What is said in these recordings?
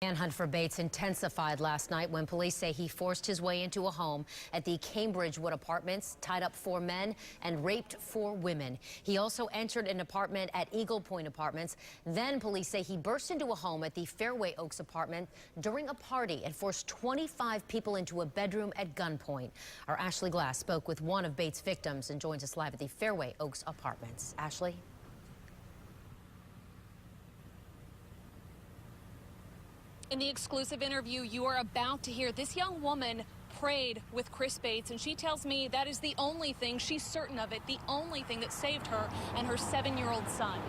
Manhunt for Bates intensified last night when police say he forced his way into a home at the Cambridge Wood Apartments, tied up 4 men and raped 4 women. He also entered an apartment at Eagle Point Apartments. Then police say he burst into a home at the Fairway Oaks apartment during a party and forced 25 people into a bedroom at gunpoint. Our Ashley Glass spoke with one of Bates' victims and joins us live at the Fairway Oaks Apartments. Ashley? In the exclusive interview you are about to hear, this young woman prayed with Chris Bates, and she tells me that is the only thing, she's certain of it, the only thing that saved her and her 7-year-old son.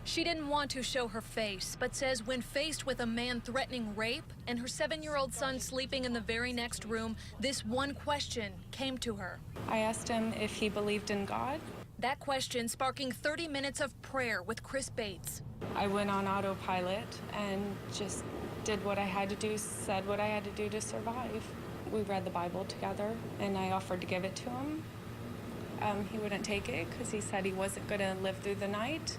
She didn't want to show her face, but says when faced with a man threatening rape and her 7-year-old son sleeping in the very next room, this one question came to her. I asked him if he believed in God. That question sparking 30 minutes of prayer with Chris Bates. I went on autopilot and just did what I had to do, said what I had to do to survive. We read the Bible together, and I offered to give it to him. He wouldn't take it because he said he wasn't going to live through the night.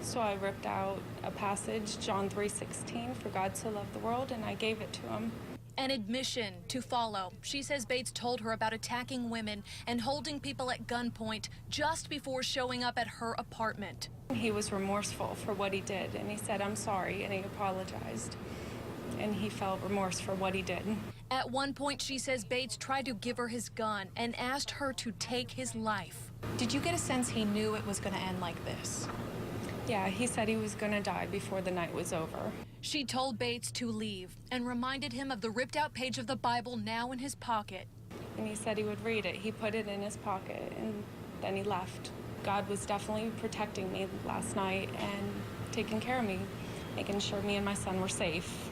So I ripped out a passage, John 3:16, for God so loved the world, and I gave it to him. An admission to follow. She says Bates told her about attacking women and holding people at gunpoint just before showing up at her apartment. He was remorseful for what he did, and he said, "I'm sorry," and he apologized. And he felt remorse for what he did. At one point, she says Bates tried to give her his gun and asked her to take his life. Did you get a sense he knew it was going to end like this? Yeah, he said he was going to die before the night was over. She told Bates to leave and reminded him of the ripped out page of the Bible now in his pocket. And he said he would read it. He put it in his pocket, and then he left. God was definitely protecting me last night and taking care of me, making sure me and my son were safe.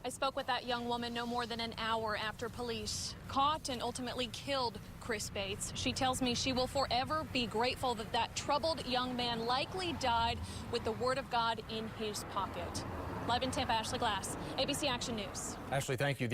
I spoke with that young woman no more than an hour after police caught and ultimately killed Chris Bates. She tells me she will forever be grateful that that troubled young man likely died with the word of God in his pocket. Live in Tampa, Ashley Glass, ABC Action News. Ashley, thank you.